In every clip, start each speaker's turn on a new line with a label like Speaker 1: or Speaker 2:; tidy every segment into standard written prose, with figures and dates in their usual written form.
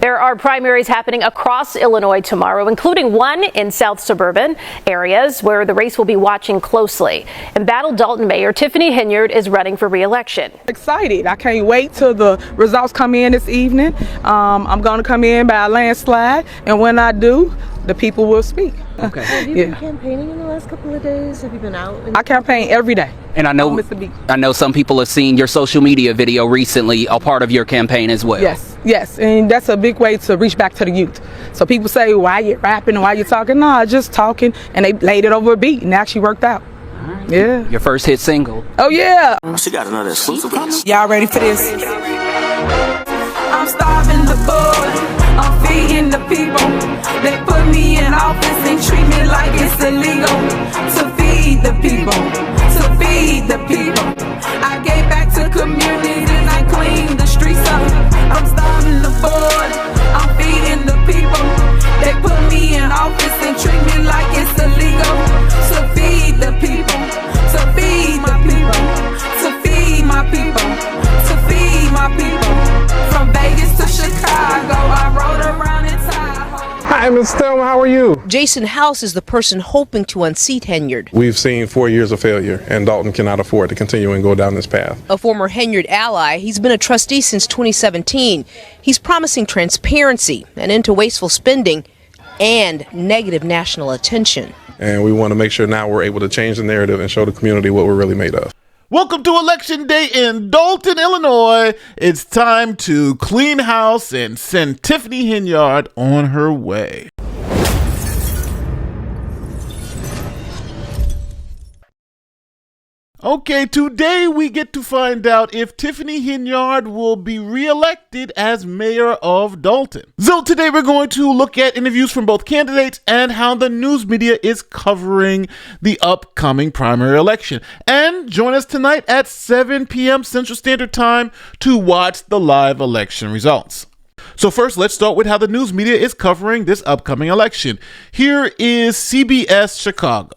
Speaker 1: There are primaries happening across Illinois tomorrow, including one in south suburban areas where the race will be watching closely. Embattled Dalton Mayor Tiffany Henyard is running for re-election.
Speaker 2: Excited. I can't wait till the results come in this evening. I'm going to come in by a landslide, and when I do, the people will speak.
Speaker 3: Okay. Have you been campaigning in the last couple of days? Have you been out?
Speaker 2: I campaign every day.
Speaker 4: And I know some people have seen your social media video recently, a part of your campaign as well.
Speaker 2: Yes, and that's a big way to reach back to the youth. So people say, why you rapping, why you talking? No, just talking, and they laid it over a beat, and it actually worked out.
Speaker 4: Right.
Speaker 2: Yeah.
Speaker 4: Your first hit single.
Speaker 2: Oh yeah.
Speaker 5: She got another exclusive.
Speaker 2: Y'all ready for this?
Speaker 6: I'm starving the board, I'm feeding the people. They put me in office and treat me like it's illegal to feed the people, to feed the people. I gave back to communities and I cleaned the streets up. I'm starving the board, I'm feeding the people. They put me in office and treat me like it's illegal to feed the people, to feed my people, to feed my people, to feed my people. From Vegas to Chicago, I rode around in Tahoe.
Speaker 7: Hi, Ms. Thelma, how are you?
Speaker 3: Jason House is the person hoping to unseat Henyard.
Speaker 7: We've seen 4 years of failure, and Dalton cannot afford to continue and go down this path.
Speaker 3: A former Henyard ally, he's been a trustee since 2017. He's promising transparency, an end to wasteful spending, and negative national attention.
Speaker 7: And we want to make sure now we're able to change the narrative and show the community what we're really made of.
Speaker 8: Welcome to Election Day in Dolton, Illinois. It's time to clean house and send Tiffany Henyard on her way. Okay, today we get to find out if Tiffany Henyard will be reelected as mayor of Dolton. So today we're going to look at interviews from both candidates and how the news media is covering the upcoming primary election. And join us tonight at 7 p.m. Central Standard Time to watch the live election results. So first, let's start with how the news media is covering this upcoming election. Here is CBS Chicago.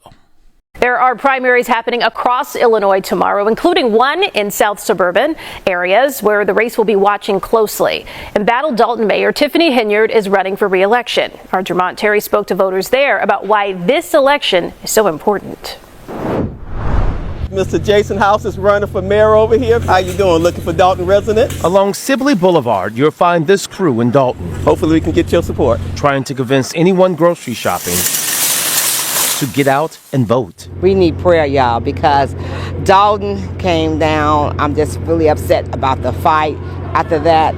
Speaker 1: There are primaries happening across Illinois tomorrow, including one in south suburban areas where the race will be watching closely. Embattled Dalton Mayor Tiffany Henyard is running for re-election. Our Jermont Terry spoke to voters there about why this election is so important.
Speaker 9: Mr. Jason House is running for mayor over here. How you doing? Looking for Dalton residents?
Speaker 10: Along Sibley Boulevard, you'll find this crew in Dalton.
Speaker 9: Hopefully we can get your support.
Speaker 10: Trying to convince anyone grocery shopping to get out and vote.
Speaker 11: We need prayer, y'all, because Dalton came down. I'm just really upset about the fight. After that,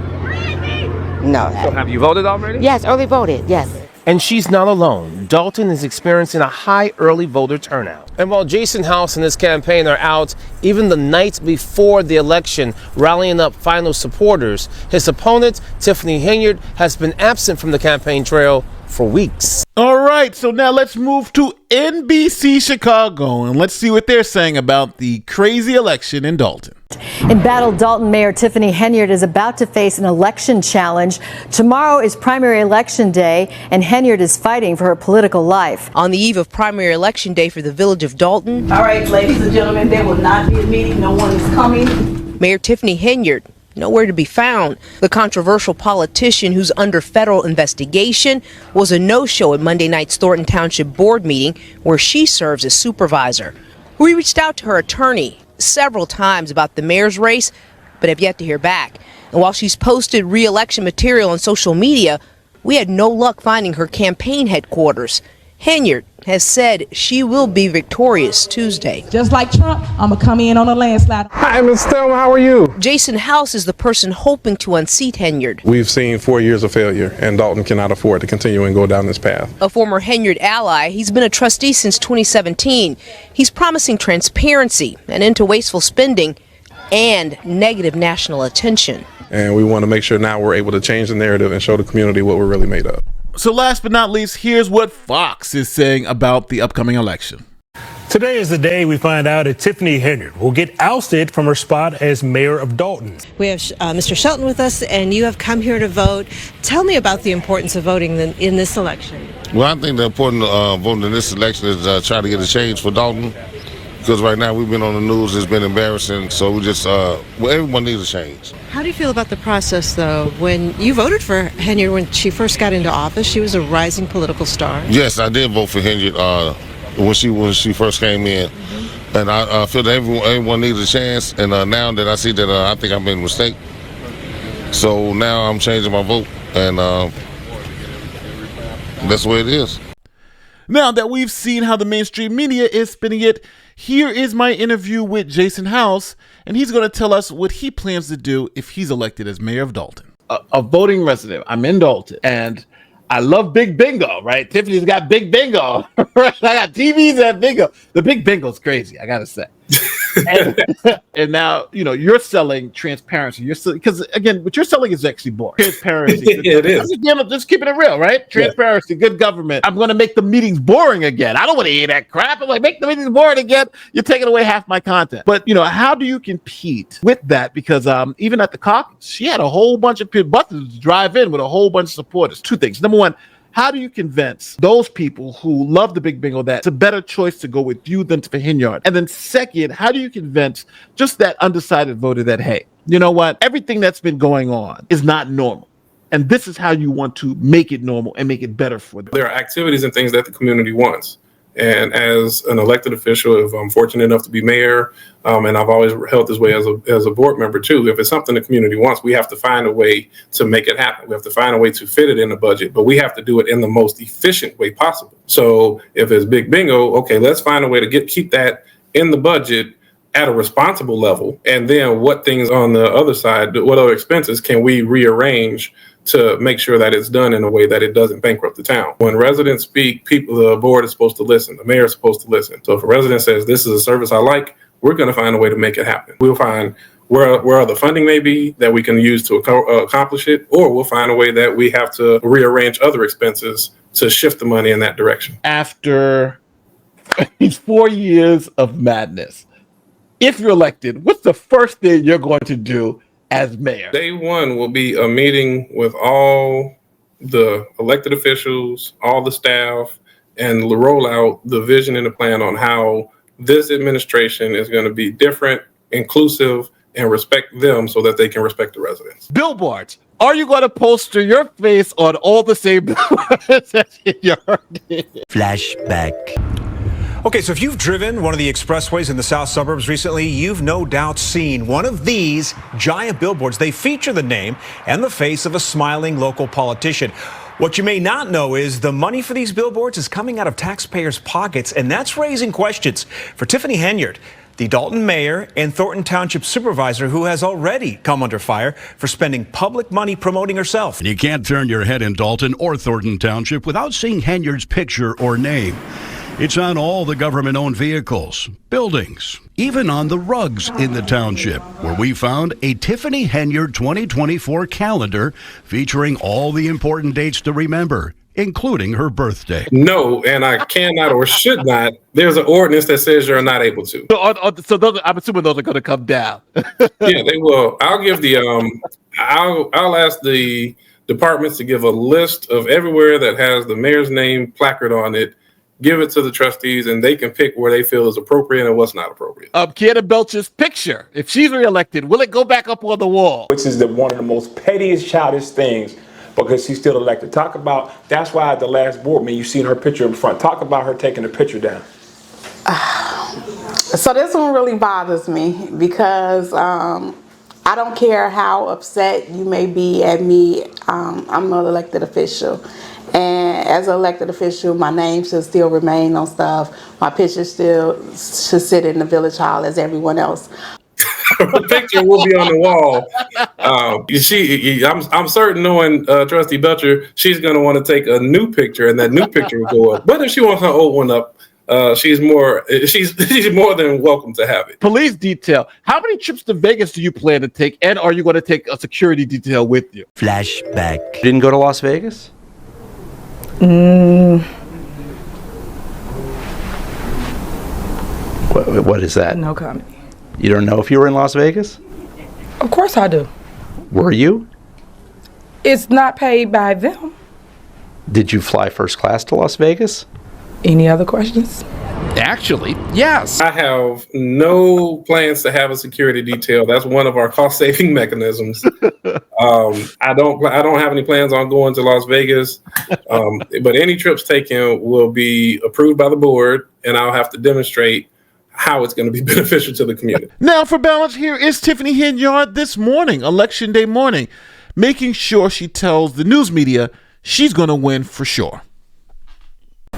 Speaker 11: no.
Speaker 10: So have you voted already?
Speaker 11: Yes, early voted, yes.
Speaker 10: And she's not alone. Dalton is experiencing a high early voter turnout. And while Jason House and his campaign are out even the night before the election rallying up final supporters, his opponent, Tiffany Henyard, has been absent from the campaign trail for weeks.
Speaker 8: All right, so now let's move to NBC Chicago and let's see what they're saying about the crazy election in Dalton.
Speaker 12: Embattled Dalton Mayor Tiffany Henyard is about to face an election challenge. Tomorrow is primary election day, and Henyard is fighting for her political life.
Speaker 3: On the eve of primary election day for the village of Dalton.
Speaker 6: All right, ladies and gentlemen, there will not be a meeting. No one is coming.
Speaker 3: Mayor Tiffany Henyard, nowhere to be found. The controversial politician who's under federal investigation was a no-show at Monday night's Thornton Township Board meeting where she serves as supervisor. We reached out to her attorney several times about the mayor's race, but have yet to hear back. And while she's posted re-election material on social media, we had no luck finding her campaign headquarters. Henyard has said she will be victorious Tuesday.
Speaker 6: Just like Trump, I'm going to come in on a landslide.
Speaker 7: Hi, Ms. Thelma, how are you?
Speaker 3: Jason House is the person hoping to unseat Henyard.
Speaker 7: We've seen 4 years of failure, and Dalton cannot afford to continue and go down this path.
Speaker 3: A former Henyard ally, he's been a trustee since 2017. He's promising transparency, an end to wasteful spending, and negative national attention.
Speaker 7: And we want to make sure now we're able to change the narrative and show the community what we're really made of.
Speaker 8: So last but not least, here's what Fox is saying about the upcoming election.
Speaker 13: Today is the day we find out that Tiffany Henyard will get ousted from her spot as mayor of Dalton.
Speaker 14: We have Mr. Shelton with us, and you have come here to vote. Tell me about the importance of voting in this election.
Speaker 15: Well, I think the important voting in this election is try to get a change for Dalton.
Speaker 5: because right now we've been on the news. It's been embarrassing. So we just, everyone needs a change.
Speaker 14: How do you feel about the process, though? When you voted for Henyard when she first got into office, she was a rising political star.
Speaker 5: Yes, I did vote for Henyard when she first came in. And I feel that everyone needs a chance. And now that I see that I think I made a mistake, so now I'm changing my vote. And that's the way it is.
Speaker 8: Now that we've seen how the mainstream media is spinning it, here is my interview with Jason House, and he's going to tell us what he plans to do if he's elected as mayor of Dalton.
Speaker 15: A voting resident. I'm in Dalton, and I love Big Bingo, right? Tiffany's got Big Bingo. I got TVs at Bingo. The Big Bingo's crazy, I gotta say. And now, you're selling transparency. You're because again, what you're selling is actually boring. Transparency.
Speaker 16: It is.
Speaker 15: I'm just keeping it real, right? Transparency, good government. I'm going to make the meetings boring again. I don't want to hear that crap. I'm like, make the meetings boring again. You're taking away half my content. But how do you compete with that? Because even at the caucus, she had a whole bunch of buses drive in with a whole bunch of supporters. Two things. Number one, how do you convince those people who love the Big Bingo that it's a better choice to go with you than for Henyard? And then second, how do you convince just that undecided voter that, hey, you know what? Everything that's been going on is not normal. And this is how you want to make it normal and make it better for them.
Speaker 16: There are activities and things that the community wants. And as an elected official, if I'm fortunate enough to be mayor, and I've always held this way as a board member too, if it's something the community wants, we have to find a way to make it happen. We have to find a way to fit it in the budget, but we have to do it in the most efficient way possible. So if it's Big Bingo, okay, let's find a way to keep that in the budget at a responsible level. And then what things on the other side, what other expenses can we rearrange to make sure that it's done in a way that it doesn't bankrupt the town? When residents speak, the board is supposed to listen. The mayor is supposed to listen. So if a resident says, this is a service I like, we're going to find a way to make it happen. We'll find where the funding may be that we can use to accomplish it, or we'll find a way that we have to rearrange other expenses to shift the money in that direction.
Speaker 15: After these 4 years of madness, if you're elected, what's the first thing you're going to do as mayor?
Speaker 16: Day one will be a meeting with all the elected officials, all the staff, and roll out the vision and the plan on how this administration is going to be different, inclusive, and respect them so that they can respect the residents.
Speaker 15: Billboards. Are you going to poster your face on all the same billboards in your
Speaker 17: Flashback. Okay, so if you've driven one of the expressways in the south suburbs recently, you've no doubt seen one of these giant billboards. They feature the name and the face of a smiling local politician. What you may not know is the money for these billboards is coming out of taxpayers' pockets, and that's raising questions for Tiffany Henyard, the Dalton mayor and Thornton Township supervisor, who has already come under fire for spending public money promoting herself.
Speaker 18: And you can't turn your head in Dalton or Thornton Township without seeing Henyard's picture or name. It's on all the government-owned vehicles, buildings, even on the rugs in the township, where we found a Tiffany Henyard 2024 calendar featuring all the important dates to remember, including her birthday.
Speaker 16: No, and I cannot or should not. There's an ordinance that says you're not able to.
Speaker 15: So those, I'm assuming those are going to come down.
Speaker 16: Yeah, they will. I'll give the I'll ask the departments to give a list of everywhere that has the mayor's name placard on it. Give it to the trustees, and they can pick where they feel is appropriate and what's not appropriate.
Speaker 15: Kiana Belcher's picture, if she's reelected, will it go back up on the wall?
Speaker 19: Which is one of the most pettiest, childish things, because she's still elected. Talk about, that's why at the last board meeting, you seen her picture in front. Talk about her taking the picture down.
Speaker 20: So this one really bothers me because I don't care how upset you may be at me. I'm an elected official. And as an elected official, my name should still remain on stuff. My picture still should sit in the village hall as everyone else.
Speaker 16: The picture will be on the wall. I'm certain, knowing Trustee Belcher, she's going to want to take a new picture, and that new picture will go up. But if she wants her old one up, she's more than welcome to have it.
Speaker 15: Police detail. How many trips to Vegas do you plan to take, and are you going to take a security detail with you?
Speaker 17: Flashback.
Speaker 21: You didn't go to Las Vegas? What is that?
Speaker 2: No comment.
Speaker 21: You don't know if you were in Las Vegas?
Speaker 2: Of course I do.
Speaker 21: Were you?
Speaker 2: It's not paid by them.
Speaker 21: Did you fly first class to Las Vegas?
Speaker 2: Any other questions?
Speaker 21: Actually, yes.
Speaker 16: I have no plans to have a security detail. That's one of our cost-saving mechanisms. I don't have any plans on going to Las Vegas, but any trips taken will be approved by the board, and I'll have to demonstrate how it's going to be beneficial to the community.
Speaker 8: Now, for balance, here is Tiffany Henyard this morning, Election Day morning, making sure she tells the news media she's going to win for sure.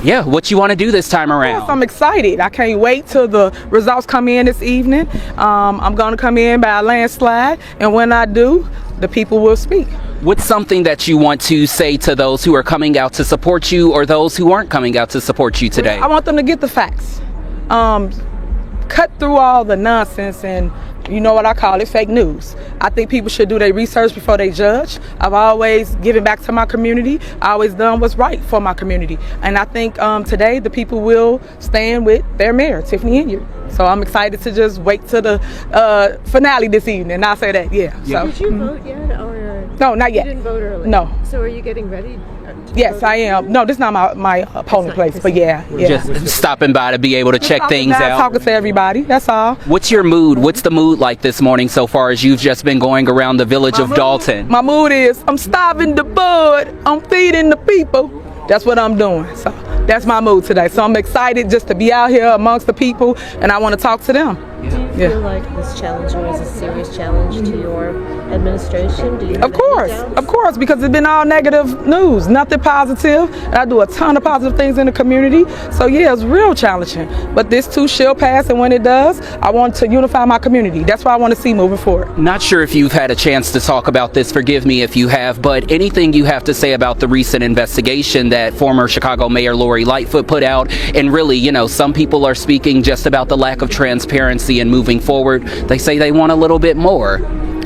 Speaker 4: Yeah, what you want to do this time around?
Speaker 2: Yes, I'm excited. I can't wait till the results come in this evening. I'm going to come in by a landslide, and when I do, the people will speak.
Speaker 4: What's something that you want to say to those who are coming out to support you or those who aren't coming out to support you today?
Speaker 2: I want them to get the facts. Cut through all the nonsense and, you know what I call it, fake news. I think people should do their research before they judge. I've always given back to my community. I always done what's right for my community. And I think today the people will stand with their mayor, Tiffany Henyard. So I'm excited to just wait till the finale this evening. And I'll say that, yeah. So,
Speaker 14: did you vote yet? Or
Speaker 2: no, not yet.
Speaker 14: You didn't vote early?
Speaker 2: No.
Speaker 14: So are you getting ready?
Speaker 2: Yes, I am. No, this is not my polling place, but yeah.
Speaker 4: Just stopping by to be able to check things out.
Speaker 2: Talking to everybody, that's all.
Speaker 4: What's your mood? What's the mood like this morning so far as you've just been going around the village of Dalton?
Speaker 2: My mood is I'm starving the bud, I'm feeding the people. That's what I'm doing. So that's my mood today. So I'm excited just to be out here amongst the people, and I want to talk to them.
Speaker 14: Do you feel like this challenge was a serious challenge to your administration? Do you
Speaker 2: Of course, because it's been all negative news, nothing positive. And I do a ton of positive things in the community. So yeah, it's real challenging. But this too shall pass, and when it does, I want to unify my community. That's what I want to see moving forward.
Speaker 4: Not sure if you've had a chance to talk about this, forgive me if you have, but anything you have to say about the recent investigation that former Chicago Mayor Lori Lightfoot put out, and really, you know, some people are speaking just about the lack of transparency and moving forward. They say they want a little bit more.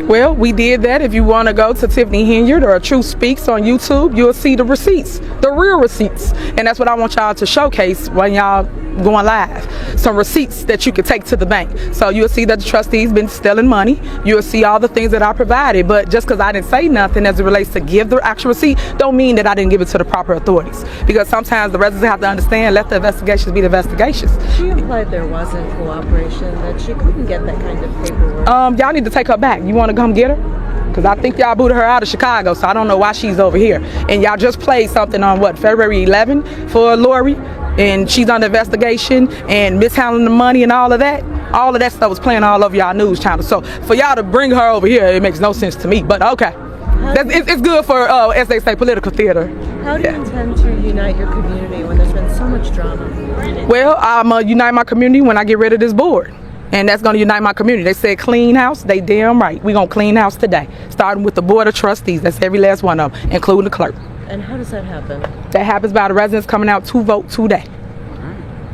Speaker 2: Well, we did that. If you want to go to Tiffany Henyard or Truth Speaks on YouTube, you'll see the receipts, the real receipts. And that's what I want y'all to showcase when y'all going live. Some receipts that you could take to the bank. So you'll see that the trustees been stealing money. You'll see all the things that I provided. But just because I didn't say nothing as it relates to give the actual receipt, don't mean that I didn't give it to the proper authorities. Because sometimes the residents have to understand, let the investigations be the investigations.
Speaker 14: She implied there wasn't cooperation, that she couldn't get that kind of paperwork.
Speaker 2: Y'all need to take her back. You want to come get her? Because I think y'all booted her out of Chicago, so I don't know why she's over here. And y'all just played something on February 11th for Lori, and she's under investigation and mishandling the money and all of that. All of that stuff was playing all over y'all news channels. So for y'all to bring her over here, it makes no sense to me. But okay, it's good for, as they say, political theater.
Speaker 14: How do you intend to unite your community when there's been so much drama?
Speaker 2: Well, I'm going to unite my community when I get rid of this board. And that's going to unite my community. They said clean house. They damn right. We're going to clean house today. Starting with the board of trustees. That's every last one of them, including the clerk.
Speaker 14: And how does that happen?
Speaker 2: That happens by the residents coming out to vote today.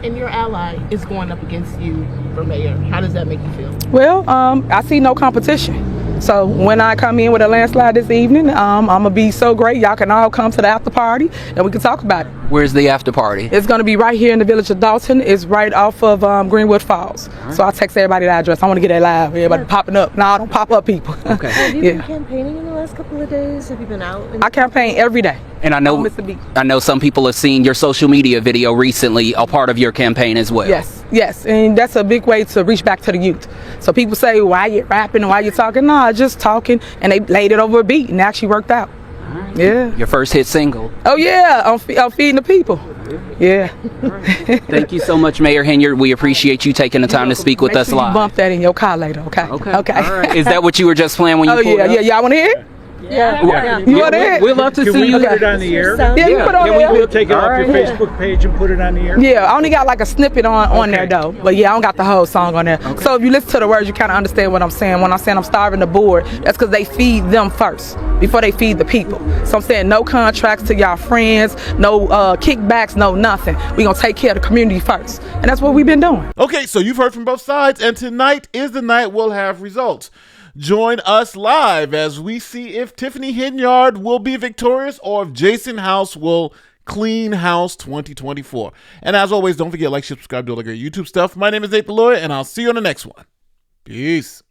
Speaker 22: And your ally is going up against you for mayor. How does that make you feel?
Speaker 2: Well, I see no competition. So when I come in with a landslide this evening, I'm going to be so great. Y'all can all come to the after party and we can talk about it.
Speaker 4: Where's the after party?
Speaker 2: It's going to be right here in the village of Dalton. It's right off of Greenwood Falls. Right. So I'll text everybody the address. I want to get that live. Everybody popping up. No, I don't pop up people.
Speaker 4: Okay.
Speaker 14: Have you been campaigning in the last couple of days? Have you been out?
Speaker 2: I campaign every day.
Speaker 4: And I know some people have seen your social media video recently, a part of your campaign as well.
Speaker 2: Yes, and that's a big way to reach back to the youth. So people say, why you rapping and why you talking? No, just talking, and they laid it over a beat and actually worked out.
Speaker 4: Right.
Speaker 2: Yeah.
Speaker 4: Your first hit single.
Speaker 2: Oh yeah, I'm feeding the people. Yeah.
Speaker 4: Thank you so much, Mayor Henyard. We appreciate you taking the time to speak with us
Speaker 2: Make sure you
Speaker 4: live.
Speaker 2: bump that in your car later, okay?
Speaker 4: Okay.
Speaker 2: Okay.
Speaker 4: All right. Is that what you were just playing when you pulled up?
Speaker 2: Yeah. Y'all want to hear it?
Speaker 14: Yeah.
Speaker 2: You want it?
Speaker 4: We'd love to see
Speaker 23: we
Speaker 4: you.
Speaker 23: put it on the air?
Speaker 2: Yeah, you put it on there.
Speaker 23: We'll take it off your Facebook page and put it on the air?
Speaker 2: Yeah, I only got like a snippet on there though. But yeah, I don't got the whole song on there. Okay. So if you listen to the words, you kind of understand what I'm saying. When I'm saying I'm starving the board, that's because they feed them first before they feed the people. So I'm saying no contracts to y'all friends, no kickbacks, no nothing. We're going to take care of the community first. And that's what we've been doing.
Speaker 8: Okay, so you've heard from both sides, and tonight is the night we'll have results. Join us live as we see if Tiffany Henyard will be victorious or if Jason House will clean house 2024. And as always, don't forget, like, share, subscribe, do all the great YouTube stuff. My name is Nate the Lawyer, and I'll see you on the next one. Peace.